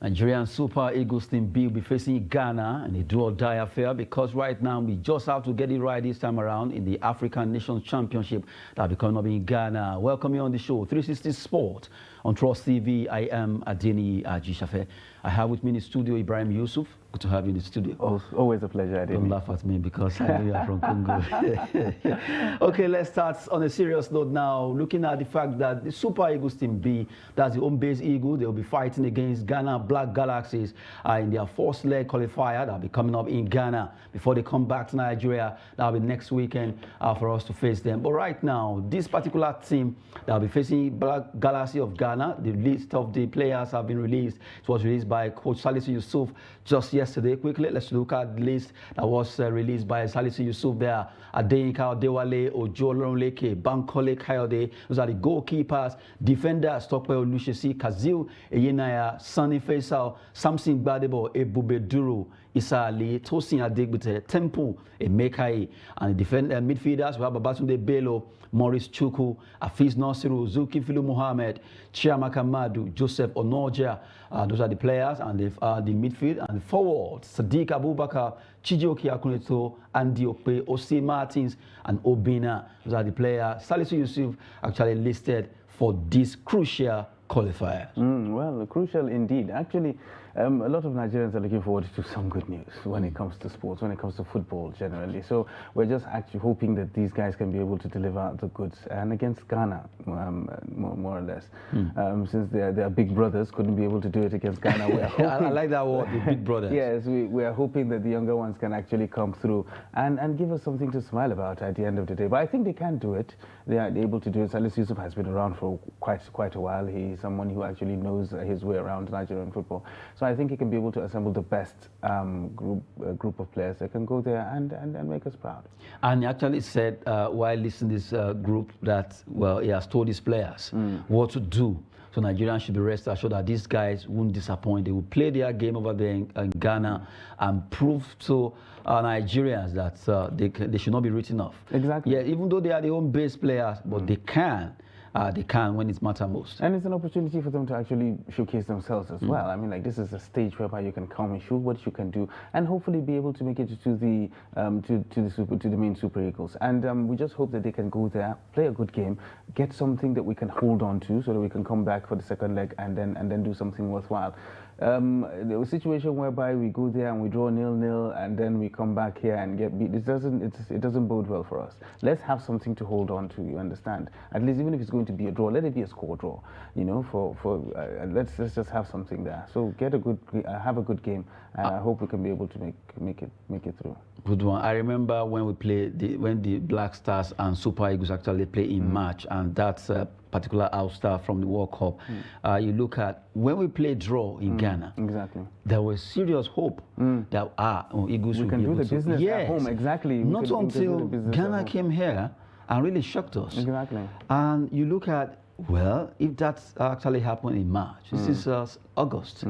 Nigerian Super Eagles team B will be facing Ghana in a do-or-die affair because right now we just have to get it right this time around in the African Nations Championship that will be coming up in Ghana. Welcome you on the show, 360 Sport on Trust TV. I am Adeni Ajishafe. I have with me in the studio Ibrahim Yusuf. Good to have you in the studio. Oh, always a pleasure, Adeni. Don't laugh at me because I know you are from Congo. Okay, let's start on a serious note now. Looking at the fact that the Super Eagles team B, that's the home-based Eagle, they will be fighting against Ghana Black Galaxies in their first leg qualifier that will be coming up in Ghana before they come back to Nigeria. That will be next weekend for us to face them. But right now, this particular team that will be facing Black Galaxy of Ghana, the list of the players have been released. It was released by Coach Salisu Yusuf just yesterday. Quickly, let's look at the list that was released by Salisu Yusuf there. Adeyinka Odewale, Ojo Olorunleke, Bankole Kayode. Those are the goalkeepers. Defenders, Tokpe Olushesi, Kazil Eyenaya, Sani Faisal, Samson Gbadebo, Ebube Duru, Isa Ali, Tosin Adegbite, Temple Emekai. And the midfielders, we have Babatunde Bello, Maurice Chuku, Afiz Nasiru, Zulkiflu Mohammed, Chiamaka Madu, Joseph Onoja. Those are the players, and the midfield and the forwards, Sadiq Abubakar, Chijioke Akuneto, Andy Okpe, Osi Martins, and Obina. Those are the players Salisu Yusuf actually listed for this crucial qualifier. Well, crucial indeed. Actually, a lot of Nigerians are looking forward to some good news when it comes to sports, when it comes to football generally. So we're just actually hoping that these guys can be able to deliver the goods. And against Ghana, more or less, since they're big brothers, couldn't be able to do it against Ghana. We're hoping, I like that word, the big brothers. Yes, we are hoping that the younger ones can actually come through and give us something to smile about at the end of the day. But I think they can do it. They are able to do it. Salisu Yusuf has been around for quite a while. He's someone who actually knows his way around Nigerian football. So I think he can be able to assemble the best group of players that can go there and make us proud. And he actually said while listening to this group that, well, he has told his players what to do. So Nigerians should be rest assured that these guys won't disappoint. They will play their game over there in Ghana and prove to Nigerians that they should not be written off. Exactly. Yeah, even though they are the home-based players, but they can when it matters most. And it's an opportunity for them to actually showcase themselves as well. I mean, like, this is a stage whereby you can come and show what you can do, and hopefully be able to make it to the main Super Eagles. And we just hope that they can go there, play a good game, get something that we can hold on to, so that we can come back for the second leg and then do something worthwhile. There was a situation whereby we go there and we draw 0-0 and then we come back here and get beat. It doesn't bode well for us. Let's have something to hold on to, you understand? At least even if it's going to be a draw, let it be a score draw. You know, let's just have something there. So get a good, have a good game, and I hope we can be able to make it through. Good one. I remember when we played when the Black Stars and Super Eagles actually play in March, and that's a particular outstar from the World Cup. You look at when we played draw in Ghana. Exactly. There was serious hope that Eagles we can do the business at home. Exactly. Not until Ghana came here and really shocked us. Exactly. And you look at, well, if that actually happened in March, this is August.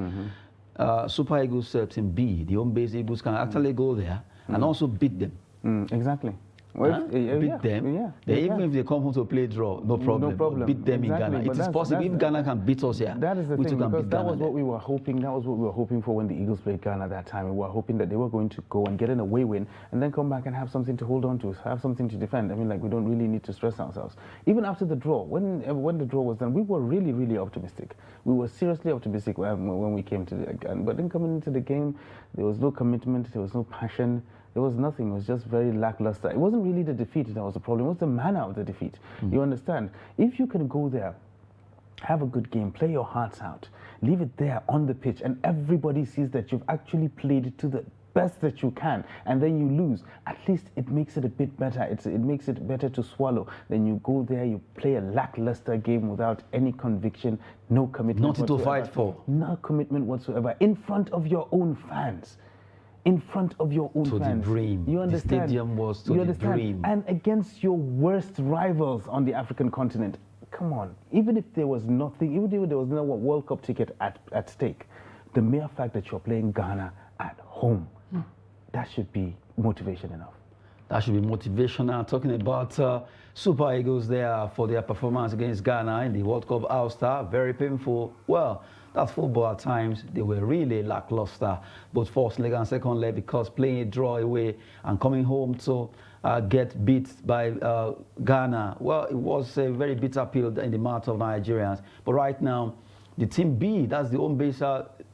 Super Eagles team B, the home-based Eagles, can actually go there and also beat them. Exactly. Well, beat them. Even if they come home to play draw, no problem. No problem. Beat them in Ghana. It is possible if Ghana can beat us here. That is the thing, because that was what we were hoping. That was what we were hoping for when the Eagles played Ghana that time. We were hoping that they were going to go and get an away win and then come back and have something to hold on to, have something to defend. I mean, like, we don't really need to stress ourselves. Even after the draw, when the draw was done, we were really optimistic. We were seriously optimistic when we came to the game. But then coming into the game, there was no commitment, there was no passion. There was nothing. It was just very lackluster. It wasn't really the defeat that was the problem. It was the manner of the defeat. You understand? If you can go there, have a good game, play your hearts out, leave it there on the pitch, and everybody sees that you've actually played to the best that you can, and then you lose, at least it makes it a bit better. It makes it better to swallow. Then you go there, you play a lackluster game without any conviction, no commitment. Nothing to fight for. No commitment whatsoever, in front of your own fans. In front of your own fans. The dream. You understand? The stadium was to the dream. And against your worst rivals on the African continent. Come on. Even if there was nothing, even if there was no World Cup ticket at stake, the mere fact that you're playing Ghana at home, that should be motivation enough. That should be motivational. Talking about Super Eagles there for their performance against Ghana in the World Cup All-Star. Very painful. Well, That's football at times. They were really lackluster, both first leg and second leg, because playing a draw away and coming home to get beat by Ghana. Well, it was a very bitter pill in the mouth of Nigerians. But right now, the team B, that's the home base,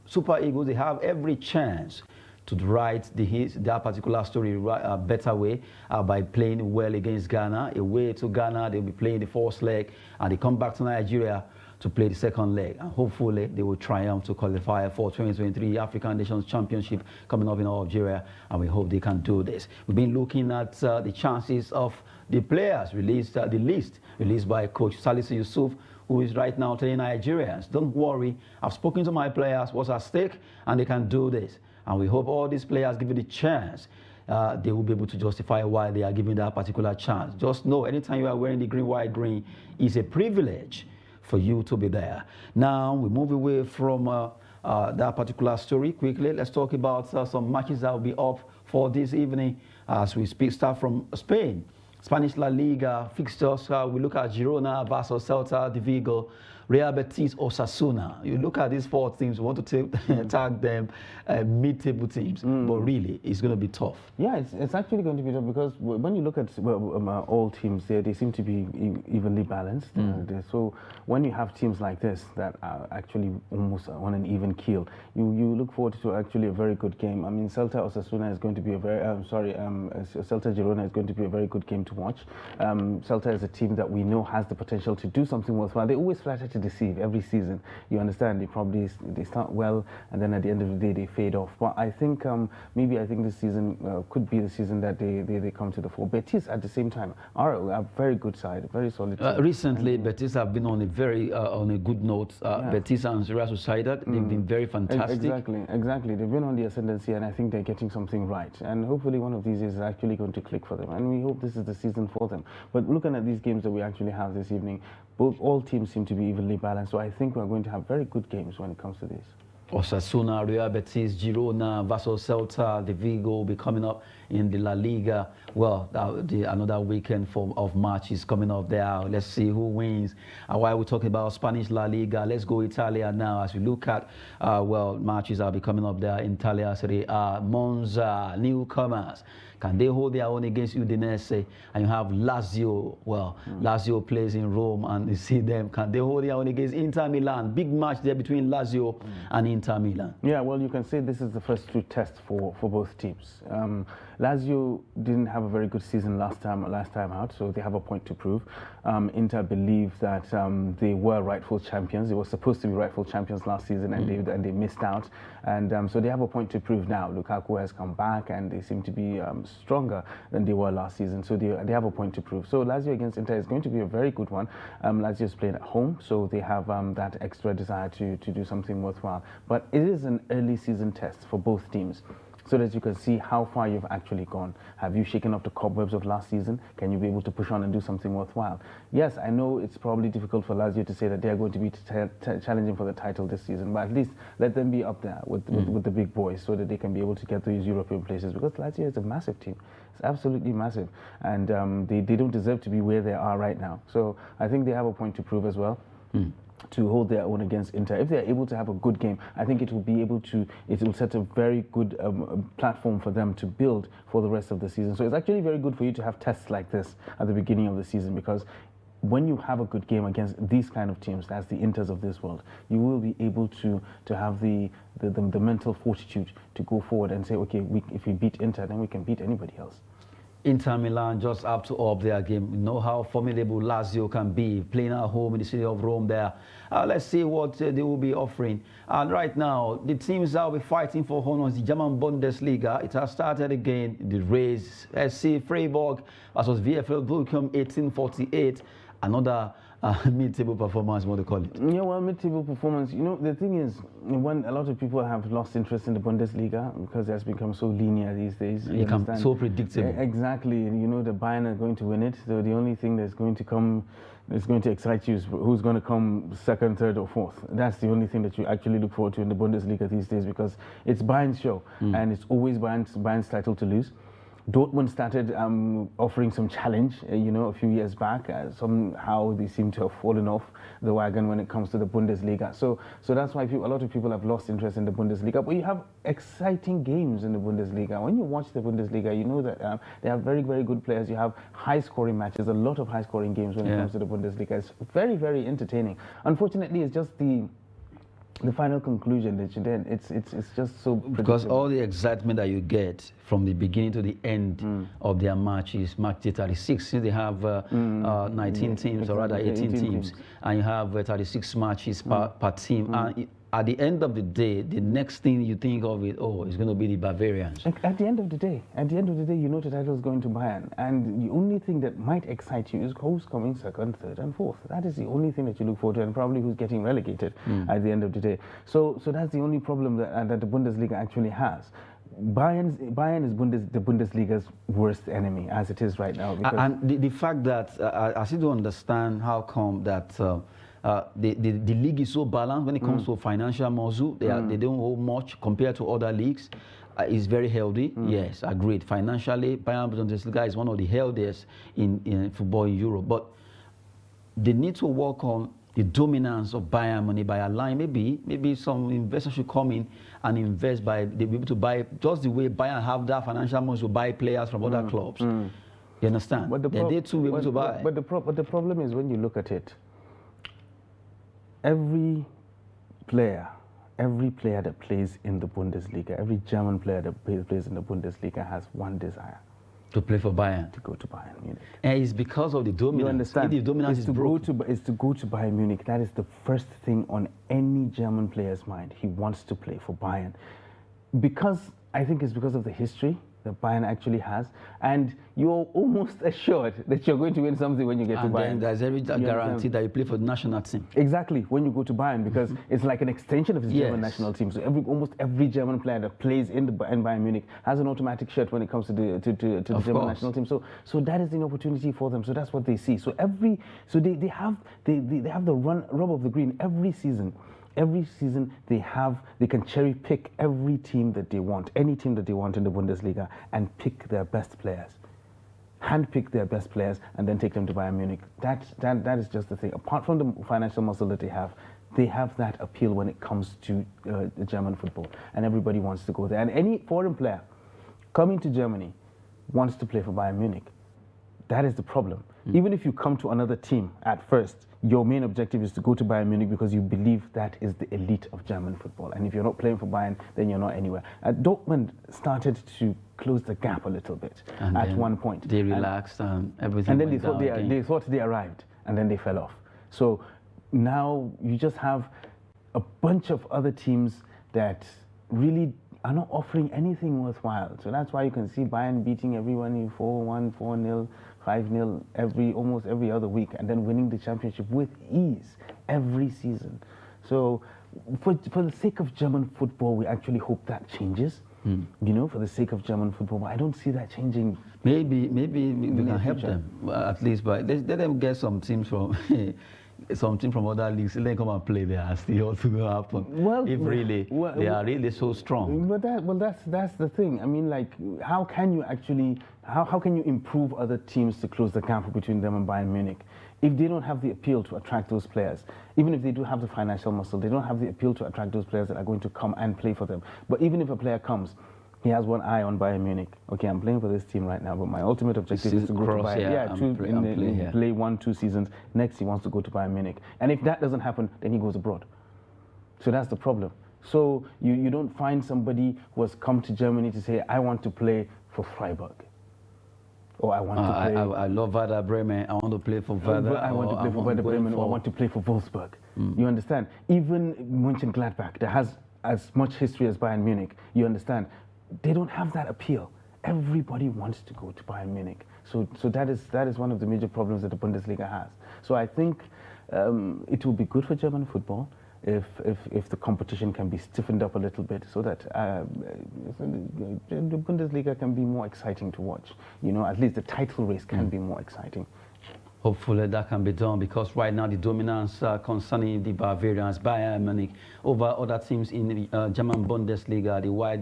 Super Eagles, they have every chance to write that particular story a better way by playing well against Ghana. Away to Ghana, they'll be playing the first leg, and they come back to Nigeria to play the second leg. And hopefully, they will triumph to qualify for 2023 African Nations Championship coming up in Algeria, and we hope they can do this. We've been looking at the chances of the players released, the list released by Coach Salisu Yusuf, who is right now telling Nigerians, don't worry, I've spoken to my players, what's at stake, and they can do this. And we hope all these players give it a chance. They will be able to justify why they are given that particular chance. Just know, anytime you are wearing the green, white, green, it's a privilege for you to be there. Now, we move away from that particular story quickly. Let's talk about some matches that will be up for this evening as we start from Spain. Spanish La Liga fixtures, we look at Girona versus Celta de Vigo, Real Betis, Osasuna. You look at these four teams, we want to tag them mid-table teams, but really, it's going to be tough. Yeah, it's actually going to be tough because when you look at all teams, they seem to be evenly balanced. So when you have teams like this that are actually almost on an even keel, you look forward to actually a very good game. I mean, Celta Osasuna is going to be a very, Celta Girona is going to be a very good game to watch. Celta is a team that we know has the potential to do something worthwhile. They always flatter to deceive every season. You understand? They start well, and then at the end of the day they fade off. But I think maybe this season could be the season that they come to the fore. Betis at the same time are a very good side, very solid. Recently, Betis have been on a very on a good note. Betis and Real Sociedad, they've been very fantastic. Exactly. They've been on the ascendancy, and I think they're getting something right. And hopefully one of these is actually going to click for them. And we hope this is the season for them. But looking at these games that we actually have this evening, all teams seem to be evenly balanced, so I think we're going to have very good games when it comes to this. Osasuna, Real Betis, Girona versus Celta de Vigo will be coming up in the La Liga. Well, another weekend of March is coming up there. Let's see who wins. And while we're talking about Spanish La Liga, let's go Italia now as we look at, matches are be coming up there in Italia. Serie A, Monza, newcomers. Can they hold their own against Udinese? And you have Lazio. Well, Lazio plays in Rome, and you see them. Can they hold their own against Inter Milan? Big match there between Lazio and Inter Milan. Yeah, well, you can say this is the first true test for both teams. Lazio didn't have a very good season last time out, so they have a point to prove. Inter believe that they were rightful champions. They were supposed to be rightful champions last season, and they missed out. And so they have a point to prove now. Lukaku has come back, and they seem to be stronger than they were last season. So they have a point to prove. So Lazio against Inter is going to be a very good one. Lazio is playing at home, so they have that extra desire to do something worthwhile. But it is an early season test for both teams, so that you can see how far you've actually gone. Have you shaken off the cobwebs of last season? Can you be able to push on and do something worthwhile? Yes, I know it's probably difficult for Lazio to say that they're going to be challenging for the title this season, but at least let them be up there with the big boys so that they can be able to get those European places, because Lazio is a massive team. It's absolutely massive, and they don't deserve to be where they are right now. So I think they have a point to prove as well. To hold their own against Inter. If they're able to have a good game, I think it will set a very good platform for them to build for the rest of the season. So it's actually very good for you to have tests like this at the beginning of the season, because when you have a good game against these kind of teams, that's the Inters of this world, you will be able to have the mental fortitude to go forward and say, okay, if we beat Inter, then we can beat anybody else. Inter Milan just have to up their game. You know how formidable Lazio can be, playing at home in the city of Rome there. Let's see what they will be offering. And right now, the teams that will be fighting for honors, the German Bundesliga, it has started again, the race. SC Freiburg versus VfL Bochum 1848. Another mid-table performance, what do you call it? Yeah, well, mid-table performance. You know, the thing is, when a lot of people have lost interest in the Bundesliga because it has become so linear these days. It becomes so predictable. Exactly. You know, the Bayern are going to win it. So the only thing that's going to excite you is who's going to come second, third, or fourth. That's the only thing that you actually look forward to in the Bundesliga these days, because it's Bayern's show, and it's always Bayern's title to lose. Dortmund started offering some challenge, a few years back. Somehow they seem to have fallen off the wagon when it comes to the Bundesliga. So that's why a lot of people have lost interest in the Bundesliga. But you have exciting games in the Bundesliga. When you watch the Bundesliga, you know that they have very, very good players. You have high-scoring matches, a lot of high-scoring games when it comes to the Bundesliga. It's very, very entertaining. Unfortunately, it's just the final conclusion that you then it's just so because all the excitement that you get from the beginning to the end of their match is match day 36, since they have 19 teams, or rather 18 teams, and you have 36 matches per team, and at the end of the day, the next thing you think of is, it's going to be the Bavarians. At the end of the day, you know the title is going to Bayern, and the only thing that might excite you is who's coming second, third, and fourth. That is the only thing that you look forward to, and probably who's getting relegated at the end of the day. So that's the only problem that the Bundesliga actually has. Bayern is the Bundesliga's worst enemy as it is right now. And the fact that I still don't understand how come that. The league is so balanced when it comes to financial muscle. They don't hold much compared to other leagues. It's very healthy. Yes, agreed. Financially, Bayern Bundesliga is one of the healthiest in football in Europe. But they need to work on the dominance of Bayern money by allowing maybe some investors should come in and invest they'll be able to buy just the way Bayern have that financial muscle to buy players from other clubs. You understand? But they too be able to buy. But the problem is when you look at it. Every player that plays in the Bundesliga, every German player that plays in the Bundesliga has one desire. To play for Bayern. To go to Bayern Munich. And it's because of the dominance. You understand? If the dominance is broken. Is to go to Bayern Munich. That is the first thing on any German player's mind. He wants to play for Bayern. I think it's because of the history that Bayern actually has, and you're almost assured that you're going to win something when you get to Bayern. And then there's every guarantee that you play for the national team. Exactly, when you go to Bayern, because it's like an extension of the German national team. So almost every German player that plays in Bayern Munich has an automatic shirt when it comes to the German national team. So that is an opportunity for them. So that's what they see. So they have the rub of the green every season. Every season they can cherry pick every team that they want, any team that they want in the Bundesliga, and pick their best players, handpick their best players, and then take them to Bayern Munich. That is just the thing. Apart from the financial muscle that they have that appeal when it comes to the German football, and everybody wants to go there. And any foreign player coming to Germany wants to play for Bayern Munich. That is the problem. Even if you come to another team at first, your main objective is to go to Bayern Munich because you believe that is the elite of German football. And if you're not playing for Bayern, then you're not anywhere. Dortmund started to close the gap a little bit at one point. They relaxed and everything. And then they thought they arrived, and then they fell off. So now you just have a bunch of other teams that really are not offering anything worthwhile. So that's why you can see Bayern beating everyone 4-1, 4-0, 5-0 almost every other week, and then winning the championship with ease every season. So for the sake of German football, we actually hope that changes. For the sake of German football, but I don't see that changing. Maybe we can help them, at least, but let them get some teams from from other leagues, let them come and play there and see what's going to happen. They are really so strong. But that's the thing. I mean, like, how can you improve other teams to close the gap between them and Bayern Munich if they don't have the appeal to attract those players? Even if they do have the financial muscle, they don't have the appeal to attract those players that are going to come and play for them. But even if a player comes, he has one eye on Bayern Munich. Okay, I'm playing for this team right now, but my ultimate objective is to go to Bayern. Play 1-2 seasons. Next, he wants to go to Bayern Munich. And if that doesn't happen, then he goes abroad. So that's the problem. So you don't find somebody who has come to Germany to say, I want to play for Freiburg. Or I want to play... I love Werder Bremen. I want to play for Werder. I want to play for Werder Bremen, or I want to play for Wolfsburg. You understand? Even Mönchengladbach, that has as much history as Bayern Munich, you understand? They don't have that appeal. Everybody wants to go to Bayern Munich. So that is one of the major problems that the Bundesliga has. So I think it will be good for German football if the competition can be stiffened up a little bit, so that the Bundesliga can be more exciting to watch. At least the title race can be more exciting. Hopefully that can be done, because right now the dominance concerning the Bavarians, Bayern Munich, over other teams in the German Bundesliga,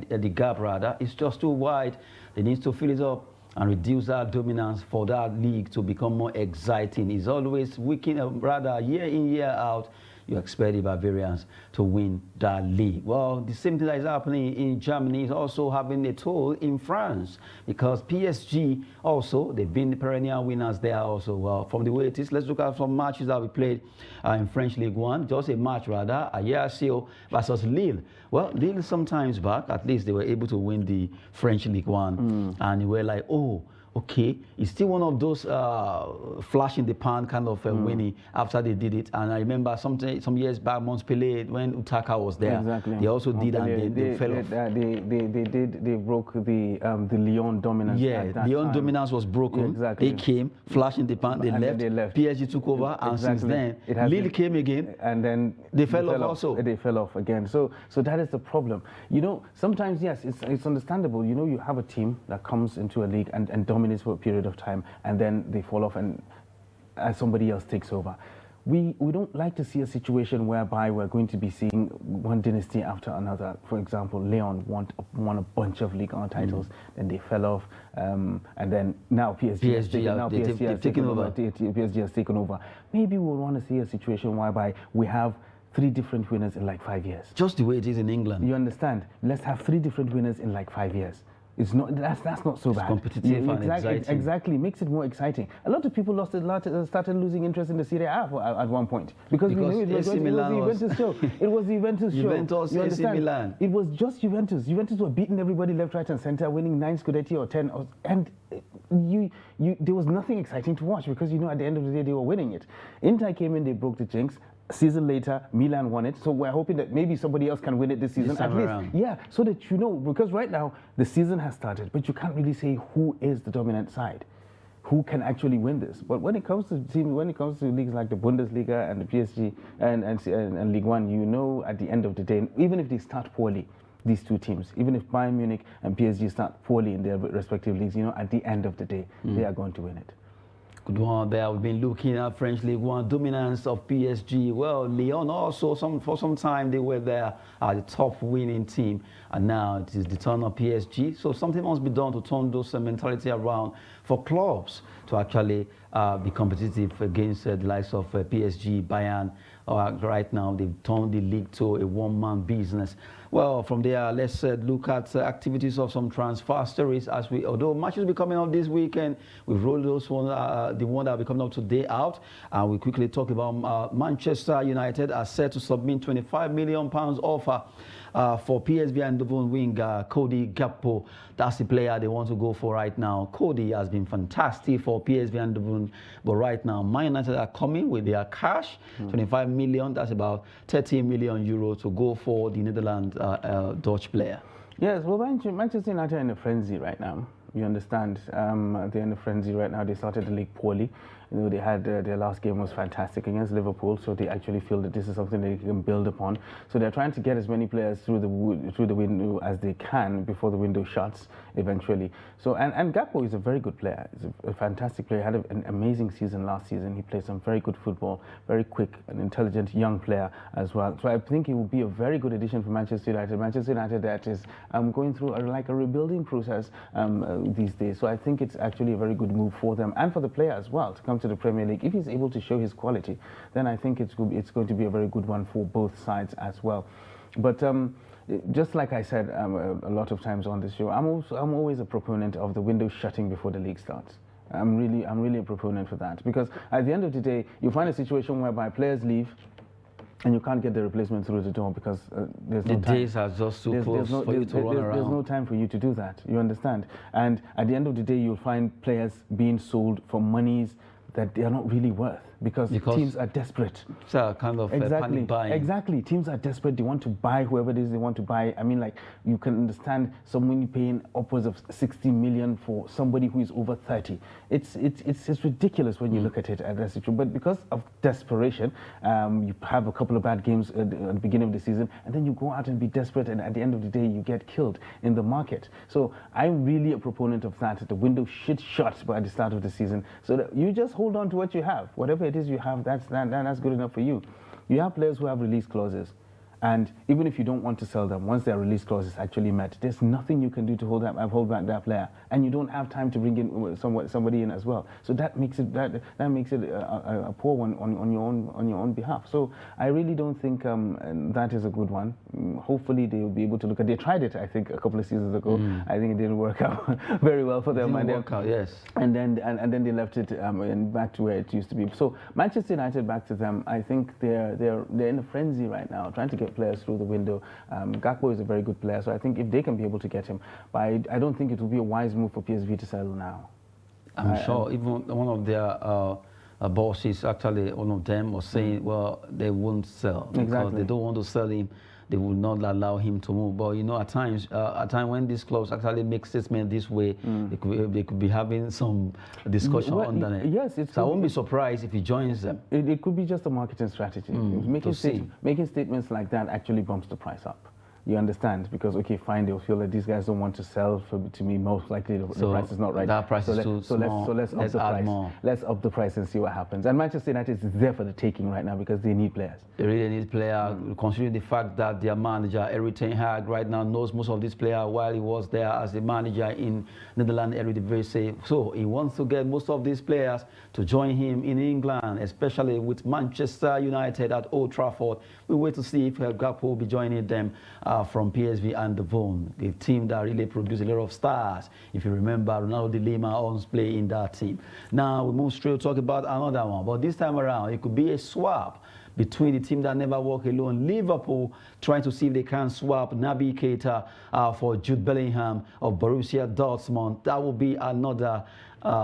the gap rather, is just too wide. They need to fill it up. and reduce that dominance for that league to become more exciting. It's always rather year in, year out, you expect the Bavarians to win that league. Well, the same thing that is happening in Germany is also having a toll in France, because PSG also, they've been the perennial winners there also. Well, from the way it is, let's look at some matches that we played in French League One. Just a match rather, Ajaccio versus Lille. Well, Lille sometimes back, at least they were able to win the French League One. And you were like, oh, okay, it's still one of those flash in the pan kind of winning after they did it. And I remember some years back, Montpellier, when Utaka was there, exactly. they also did, and they fell off. They broke the Lyon dominance. Yeah, Lyon dominance was broken. Exactly. They came, flash in the pan, they left. PSG took over, and since then, Lille came again, and then they fell off also. They fell off again. So that is the problem. You know, sometimes, yes, it's understandable. You know, you have a team that comes into a league and dominates for a period of time, and then they fall off and somebody else takes over. We don't like to see a situation whereby we're going to be seeing one dynasty after another. For example, Lyon won a bunch of Ligue 1 titles, then they fell off, and then now PSG has taken over. PSG has taken over. Maybe we'll want to see a situation whereby we have 3 different winners in like 5 years. Just the way it is in England. You understand? Let's have 3 different winners in like 5 years. It's not, that's not so bad. Competitive and exciting. Exactly, makes it more exciting. A lot of people started losing interest in the Serie A at one point because we knew it was the Juventus show. It was the Juventus show. Juventus, AC Milan. It was just Juventus. Juventus were beating everybody left, right, and center, winning 9 Scudetti or 10, and there was nothing exciting to watch because at the end of the day they were winning it. Inter came in, they broke the jinx. Season later, Milan won it, so we're hoping that maybe somebody else can win it this season at least. Yeah, so that because right now the season has started, but you can't really say who is the dominant side, who can actually win this. But when it comes to leagues like the Bundesliga and the PSG and Ligue 1, at the end of the day, even if they start poorly, these two teams, even if Bayern Munich and PSG start poorly in their respective leagues, at the end of the day, they are going to win it. Good one there. We've been looking at French League One dominance of PSG. Well, Lyon also, for some time, they were there at the top winning team. And now it is the turn of PSG. So something must be done to turn those mentality around for clubs to actually be competitive against the likes of PSG, Bayern. Right now, they've turned the league to a one-man business. Well, from there, let's look at activities of some transfer stories. Although matches will be coming up this weekend, we've rolled those one, the one that will be coming up today out. And we quickly talk about Manchester United are set to submit £25 million offer for PSV Eindhoven winger Cody Gakpo. That's the player they want to go for right now. Cody has been fantastic for PSV Eindhoven, but right now Man United are coming with their cash, 25 million. That's about 30 million euros to go for the Netherlands Dutch player. Yes, well, Manchester United are in a frenzy right now. You understand? They're in a frenzy right now. They started the league poorly. They had their last game was fantastic against Liverpool, so they actually feel that this is something they can build upon. So they're trying to get as many players through the window as they can before the window shuts eventually. So and Gakpo is a very good player. He's a fantastic player. He had an amazing season last season. He played some very good football, very quick and intelligent young player as well. So I think he will be a very good addition for Manchester United. Manchester United that is going through like a rebuilding process these days. So I think it's actually a very good move for them and for the player as well to come to the Premier League. If he's able to show his quality, then I think it's going to be a very good one for both sides as well. But just like I said a lot of times on this show, I'm always a proponent of the window shutting before the league starts. I'm really a proponent for that, because at the end of the day, you find a situation whereby players leave and you can't get the replacement through the door because there's no time. The days are just too close for you to run around. There's no time for you to do that, you understand? And at the end of the day, you'll find players being sold for monies that they are not really worth because teams are desperate. So kind of panic buying. Exactly. Teams are desperate. They want to buy whoever it is they want to buy. I mean, like, you can understand someone paying upwards of 60 million for somebody who is over 30. It's ridiculous when you look at it. But because of desperation, you have a couple of bad games at the beginning of the season, and then you go out and be desperate, and at the end of the day, you get killed in the market. So I'm really a proponent of that. The window should shut by the start of the season, so that you just hold on to what you have. Whatever it is you have, that's good enough for you. You have players who have release clauses. And even if you don't want to sell them, once their release clause is actually met, there's nothing you can do to hold back that player, and you don't have time to bring in somebody in as well. So that makes it a poor one on your own behalf. So I really don't think that is a good one. Hopefully they will be able to look at. They tried it, I think, a couple of seasons ago. I think it didn't work out very well for them. It didn't work out, yes. And then they left it and back to where it used to be. So Manchester United, back to them. I think they're in a frenzy right now, trying to get players through the window. Gakpo is a very good player, so I think if they can be able to get him, but I don't think it will be a wise move for PSV to sell now. I'm sure even one of their bosses, actually one of them, was saying, well, they won't sell because they don't want to sell him. They will not allow him to move. But you know, at times when these clubs actually make statements this way, they could be having some discussion on it. Yes, so I won't be surprised if he joins them. It could be just a marketing strategy. Making statements like that actually bumps the price up. You understand? Because, okay, fine, they'll feel that these guys don't want to sell to me. Most likely the price is not right. That price is too small. So let's up the price. More. Let's up the price and see what happens. And Manchester United is there for the taking right now because they need players. They really need players, considering the fact that their manager, Erik ten Hag, right now knows most of these players while he was there as the manager in Netherlands, Eredivisie. So he wants to get most of these players to join him in England, especially with Manchester United at Old Trafford. We wait to see if Gakpo will be joining them from PSV and the Vaughan, the team that really produced a lot of stars. If you remember, Ronaldo de Lima owns play in that team. Now we move straight to talk about another one, but this time around it could be a swap between the team that never walk alone, Liverpool, trying to see if they can swap Naby Keita for Jude Bellingham of Borussia Dortmund. That will be another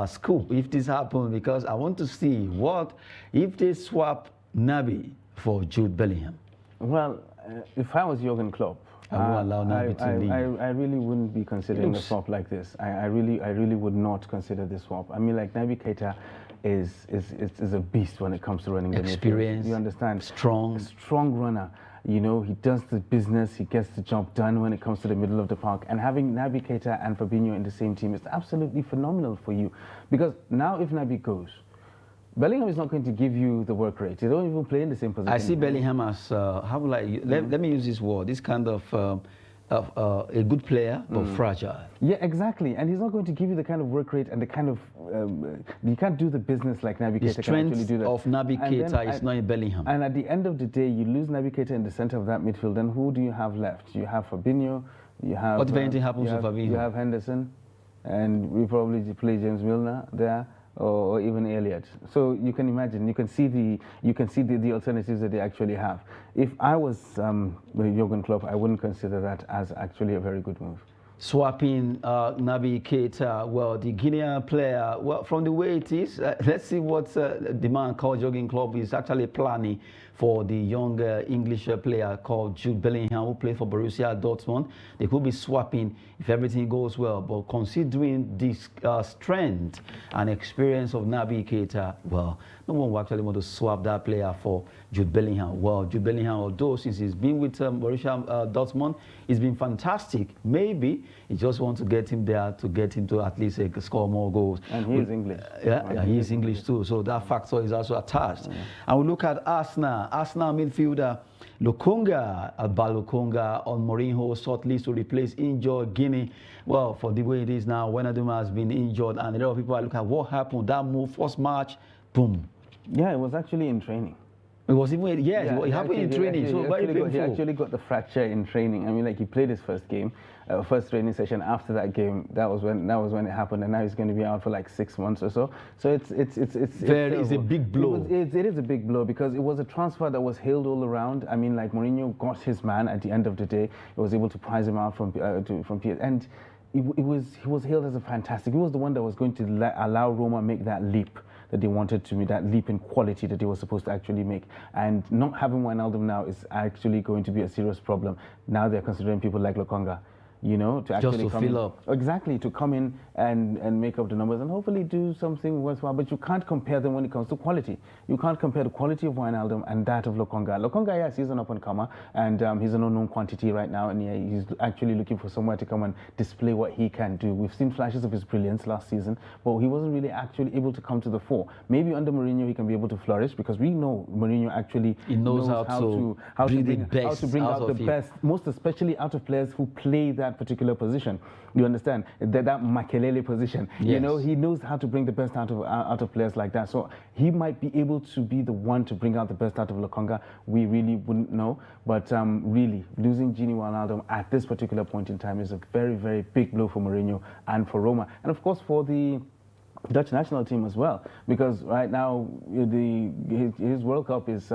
scoop if this happens, because I want to see what if they swap Naby for Jude Bellingham. Well, if I was Jurgen Klopp, I won't allow Naby to leave. I really wouldn't be considering a swap like this. I really would not consider this swap. I mean, like, Naby Keita is a beast when it comes to running the experience. You understand? Strong runner. You know, he does the business. He gets the job done when it comes to the middle of the park. And having Naby Keita and Fabinho in the same team is absolutely phenomenal for you, because now if Naby goes, Bellingham is not going to give you the work rate. You don't even play in the same position. I see Bellingham as let me use this word. This kind of a good player, but fragile. Yeah, exactly. And he's not going to give you the kind of work rate and the kind of you can't do the business like Naby Keita can actually do that. The strength of Naby Keita is not in Bellingham. And at the end of the day, you lose Naby Keita in the center of that midfield. Then who do you have left? You have Fabinho. You have. What if anything happens to Fabinho? You have Henderson, and we probably play James Milner there, or even Elliott. So you can imagine, you can see the alternatives that they actually have. If I was Jurgen Klopp, I wouldn't consider that as actually a very good move. Swapping Naby Keita, well, the Guinean player, well, from the way it is, let's see what the man called Jurgen Klopp is actually planning for the young English player called Jude Bellingham, who plays for Borussia Dortmund. They could be swapping if everything goes well, but considering this strength and experience of Naby Keita, well, no one will actually want to swap that player for Jude Bellingham. Well, Jude Bellingham, although since he's been with Borussia Dortmund, he's been fantastic. Maybe he just wants to get him there to get him to at least score more goals. And he is English. Yeah, he is English too. So that factor is also attached. And we look at Arsenal midfielder Lokonga, Alba Lokonga on Mourinho's shortlist to replace injured Guinea. Well, for the way it is now, Wijnaldum has been injured, and a lot of people are looking at what happened. That move, first match, boom. Yeah, it was actually in training. It was even, it happened in training, so very painful. He actually got the fracture in training. I mean, like, he played his first game, first training session. After that game, that was when it happened, and now he's going to be out for like 6 months or so. So it's a big blow. It is a big blow, because it was a transfer that was hailed all around. I mean, like, Mourinho got his man at the end of the day. He was able to prize him out from PS, and he was hailed as a fantastic. He was the one that was going to allow Roma make that leap that they wanted to make, that leap in quality that they were supposed to actually make. And not having Wijnaldum now is actually going to be a serious problem. Now they're considering people like Lokonga. you know, to actually just to fill up. Exactly, to come in and make up the numbers and hopefully do something worthwhile. But you can't compare them when it comes to quality. You can't compare the quality of Wijnaldum and that of Lokonga. Lokonga, yes, he's an up-and-comer, and he's an unknown quantity right now, and yeah, he's actually looking for somewhere to come and display what he can do. We've seen flashes of his brilliance last season, but he wasn't really actually able to come to the fore. Maybe under Mourinho he can be able to flourish, because we know Mourinho actually knows how to bring out the best, most especially out of players who play that particular position. You understand that Makelele position. Yes. You know, he knows how to bring the best out of players like that. So he might be able to be the one to bring out the best out of Lokonga. We really wouldn't know, but really losing Gini Wijnaldum at this particular point in time is a very, very big blow for Mourinho and for Roma, and of course for the Dutch national team as well, because right now his World Cup is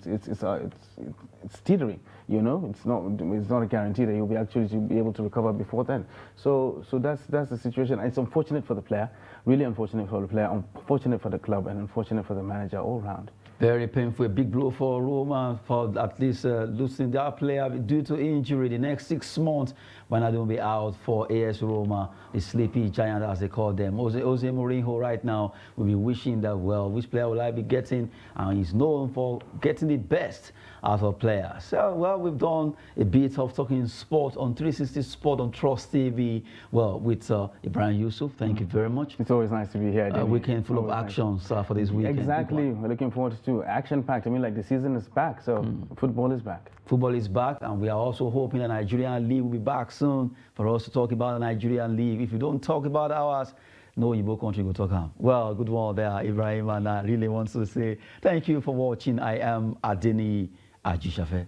it's teetering. You know, it's not a guarantee that he'll be actually to be able to recover before then. So that's the situation. It's unfortunate for the player, really unfortunate for the player, unfortunate for the club, and unfortunate for the manager all round. Very painful, a big blow for Roma, for at least losing their player due to injury. The next 6 months, Wijnaldum will be out for AS Roma, the sleepy giant as they call them. Jose Mourinho right now will be wishing that, well, which player will I be getting? And he's known for getting the best out of players. So, well, we've done a bit of talking sport on 360 Sport on Trust TV, well, with Ibrahim Yusuf. Thank you very much. It's always nice to be here. Weekend full of actions for this weekend. Exactly. We're looking forward to action-packed. I mean, like, the season is back, so football is back. Football is back, and we are also hoping the Nigerian League will be back soon for us to talk about the Nigerian League. If you don't talk about ours, no Igbo country will talk on. Well, good one there, Ibrahim, and I really want to say thank you for watching. I am Adeni Ajishafe.